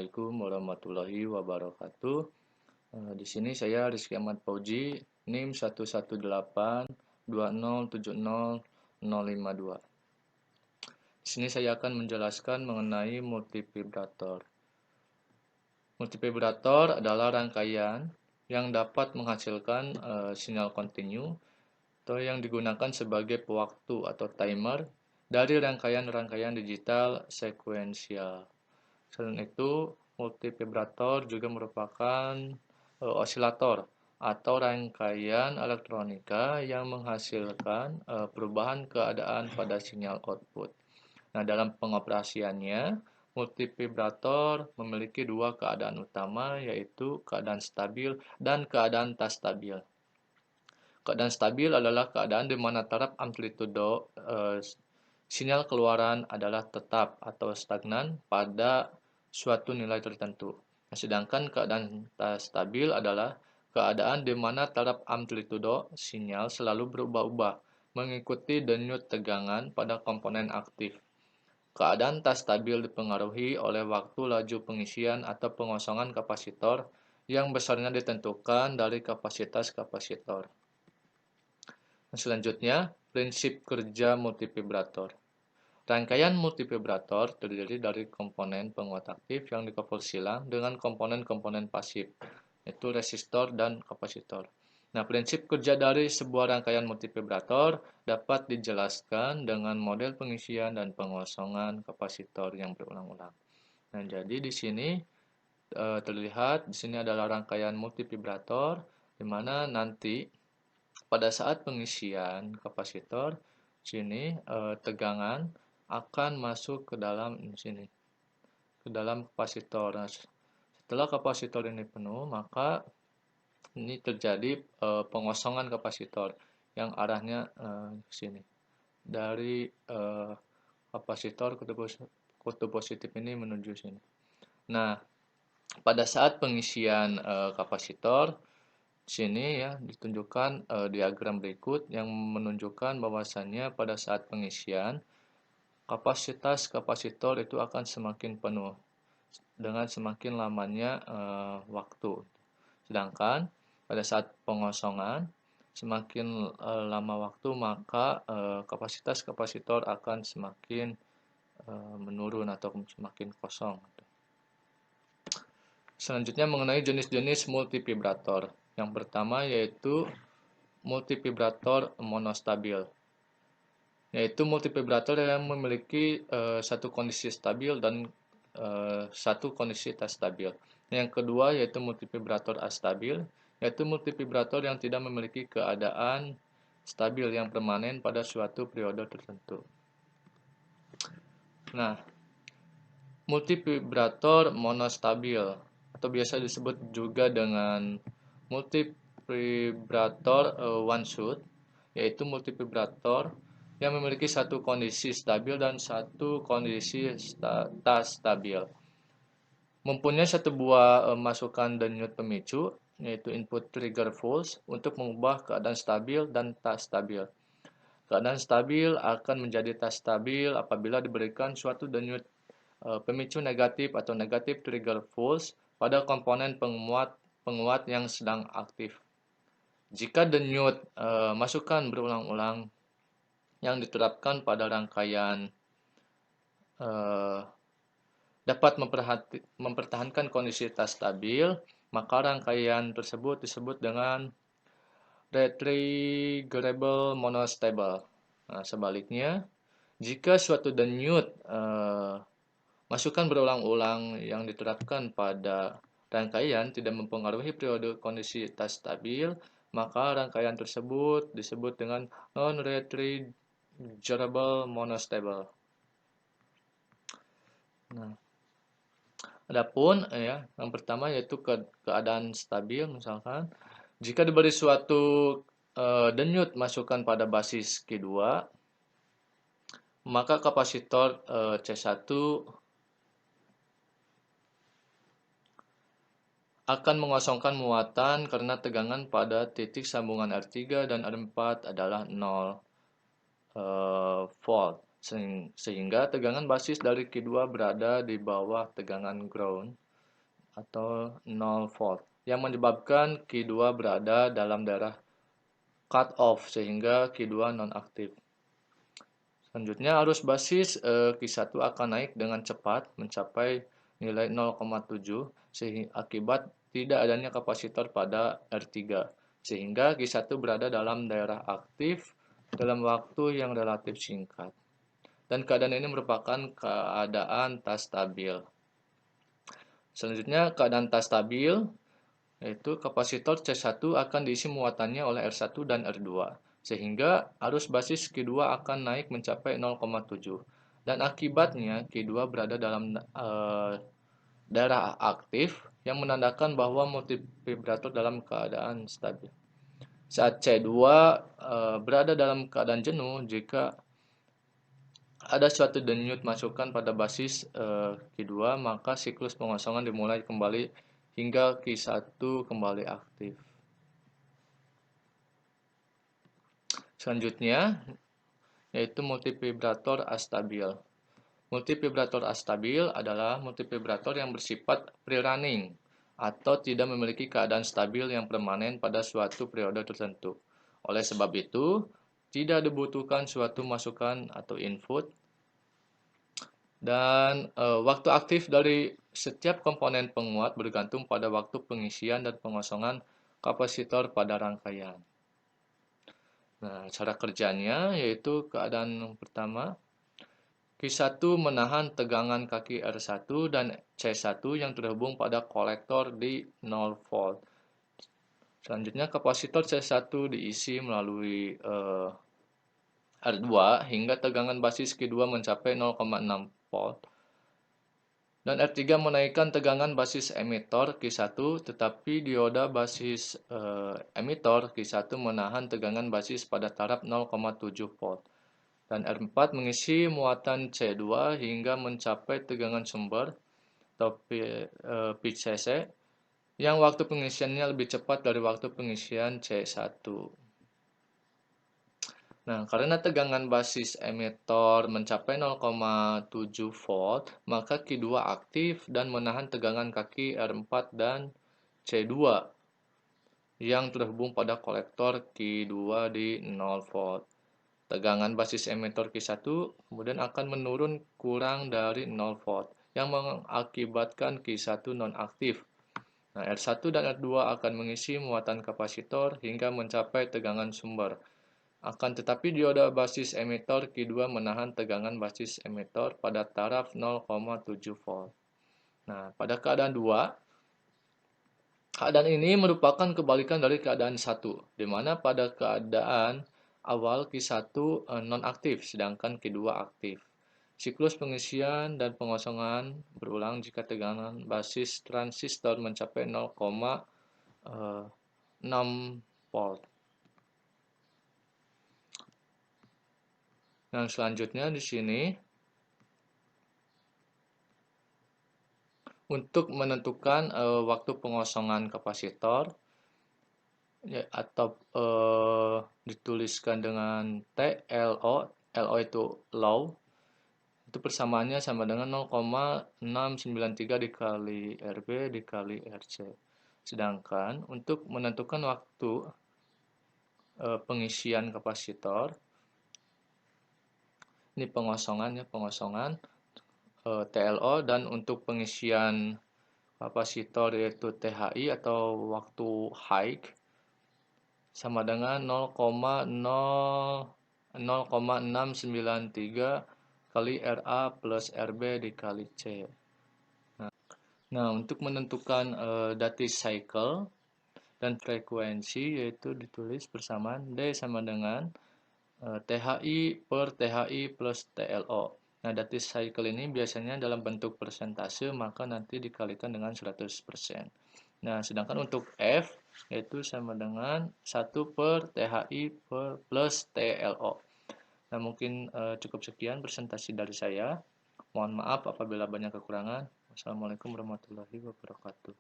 Assalamualaikum warahmatullahi wabarakatuh. Di sini saya Rizky Ahmad Fauzi, NIM 11820700052. Di sini saya akan menjelaskan mengenai multivibrator. Multivibrator adalah rangkaian yang dapat menghasilkan sinyal kontinu atau yang digunakan sebagai pewaktu atau timer dari rangkaian-rangkaian digital sekuensial. Selain itu, multivibrator juga merupakan osilator atau rangkaian elektronika yang menghasilkan perubahan keadaan pada sinyal output. Nah, dalam pengoperasiannya, multivibrator memiliki dua keadaan utama, yaitu keadaan stabil dan keadaan tak stabil. Keadaan stabil adalah keadaan di mana taraf amplitudo sinyal keluaran adalah tetap atau stagnan pada suatu nilai tertentu. Nah, sedangkan keadaan tak stabil adalah keadaan di mana taraf amplitudo sinyal selalu berubah-ubah mengikuti denyut tegangan pada komponen aktif. Keadaan tak stabil dipengaruhi oleh waktu laju pengisian atau pengosongan kapasitor yang besarnya ditentukan dari kapasitas kapasitor. Selanjutnya, prinsip kerja multivibrator. Rangkaian multivibrator terdiri dari komponen penguat aktif yang dikopul silang dengan komponen-komponen pasif, yaitu resistor dan kapasitor. Nah, prinsip kerja dari sebuah rangkaian multivibrator dapat dijelaskan dengan model pengisian dan pengosongan kapasitor yang berulang-ulang. Nah, jadi di sini terlihat di sini adalah rangkaian multivibrator di mana nanti pada saat pengisian kapasitor sini tegangan akan masuk ke dalam sini, ke dalam kapasitor. Nah, setelah kapasitor ini penuh, maka ini terjadi pengosongan kapasitor yang arahnya ke sini. Dari kapasitor kutub positif ini menuju sini. Nah, pada saat pengisian kapasitor sini ya ditunjukkan diagram berikut yang menunjukkan bahwasannya pada saat pengisian kapasitas kapasitor itu akan semakin penuh dengan semakin lamanya waktu. Sedangkan pada saat pengosongan semakin lama waktu maka kapasitas kapasitor akan semakin menurun atau semakin kosong. Selanjutnya mengenai jenis-jenis multivibrator. Yang pertama yaitu multivibrator monostabil, yaitu multivibrator yang memiliki satu kondisi stabil dan satu kondisi tak stabil. Yang kedua yaitu multivibrator astabil, yaitu multivibrator yang tidak memiliki keadaan stabil yang permanen pada suatu periode tertentu. Nah, multivibrator monostabil atau biasa disebut juga dengan multivibrator one shot, yaitu multivibrator yang memiliki satu kondisi stabil dan satu kondisi tak stabil. Mempunyai satu buah masukan denyut pemicu, yaitu input trigger pulse, untuk mengubah keadaan stabil dan tak stabil. Keadaan stabil akan menjadi tak stabil apabila diberikan suatu denyut pemicu negatif atau negatif trigger pulse pada komponen penguat yang sedang aktif. Jika denyut masukan berulang-ulang yang diterapkan pada rangkaian dapat mempertahankan kondisi tak stabil, maka rangkaian tersebut disebut dengan retriggerable monostable. Nah, sebaliknya, jika suatu denyut masukan berulang-ulang yang diterapkan pada rangkaian tidak mempengaruhi periode kondisi tak stabil, maka rangkaian tersebut disebut dengan non-retriggerable monostable. Nah, adapun ya, yang pertama yaitu keadaan stabil, misalkan jika diberi suatu denyut masukan pada basis Q2, maka kapasitor C1 akan mengosongkan muatan karena tegangan pada titik sambungan R3 dan R4 adalah 0 volt, sehingga tegangan basis dari Q2 berada di bawah tegangan ground atau 0 volt yang menyebabkan Q2 berada dalam daerah cut off sehingga Q2 nonaktif. Selanjutnya arus basis Q1 akan naik dengan cepat mencapai nilai 0,7 akibat tidak adanya kapasitor pada R3 sehingga Q1 berada dalam daerah aktif dalam waktu yang relatif singkat. Dan keadaan ini merupakan keadaan tak stabil. Selanjutnya keadaan tak stabil yaitu kapasitor C1 akan diisi muatannya oleh R1 dan R2 sehingga arus basis Q2 akan naik mencapai 0,7 dan akibatnya Q2 berada dalam daerah aktif yang menandakan bahwa multivibrator dalam keadaan stabil. Saat C2 berada dalam keadaan jenuh jika ada suatu denyut masukan pada basis Q2 maka siklus pengosongan dimulai kembali hingga Q1 kembali aktif. Selanjutnya yaitu multivibrator astabil. Multivibrator astabil adalah multivibrator yang bersifat pre-running atau tidak memiliki keadaan stabil yang permanen pada suatu periode tertentu. Oleh sebab itu, tidak dibutuhkan suatu masukan atau input dan waktu aktif dari setiap komponen penguat bergantung pada waktu pengisian dan pengosongan kapasitor pada rangkaian. Nah, cara kerjanya yaitu keadaan pertama, Q1 menahan tegangan kaki R1 dan C1 yang terhubung pada kolektor di 0 volt. Selanjutnya kapasitor C1 diisi melalui R2 hingga tegangan basis Q2 mencapai 0,6 volt. Dan R3 menaikkan tegangan basis emitor Q1, tetapi dioda basis emitor Q1 menahan tegangan basis pada taraf 0,7 volt. Dan R4 mengisi muatan C2 hingga mencapai tegangan sumber atau peak CC yang waktu pengisiannya lebih cepat dari waktu pengisian C1. Nah, karena tegangan basis emitor mencapai 0,7 volt, maka Q2 aktif dan menahan tegangan kaki R4 dan C2 yang terhubung pada kolektor Q2 di 0 volt. Tegangan basis emitor Q1 kemudian akan menurun kurang dari 0 volt yang mengakibatkan Q1 nonaktif. Nah, R1 dan R2 akan mengisi muatan kapasitor hingga mencapai tegangan sumber. Akan tetapi dioda basis emitor Q2 menahan tegangan basis emitor pada taraf 0,7 volt. Nah, pada keadaan 2, keadaan ini merupakan kebalikan dari keadaan 1, di mana pada keadaan awal Q1 nonaktif, sedangkan Q2 aktif. Siklus pengisian dan pengosongan berulang jika tegangan basis transistor mencapai 0,6 volt. Nah, selanjutnya di sini untuk menentukan waktu pengosongan kapasitor ya, atau dituliskan dengan TLO, LO itu low, itu persamaannya sama dengan 0,693 dikali RB dikali RC. Sedangkan untuk menentukan waktu pengisian kapasitor, ini pengosongan TLO, dan untuk pengisian kapasitor yaitu THI atau waktu high sama dengan 0,693 kali RA plus RB dikali C. Nah, untuk menentukan duty cycle dan frekuensi yaitu ditulis bersamaan D sama dengan THI per THI plus TLO. Nah, duty cycle ini biasanya dalam bentuk persentase, maka nanti dikalikan dengan 100%. Nah, sedangkan untuk F yaitu sama dengan 1 per THI plus TLO. Nah, mungkin cukup sekian presentasi dari saya. Mohon maaf apabila banyak kekurangan. Wassalamualaikum warahmatullahi wabarakatuh.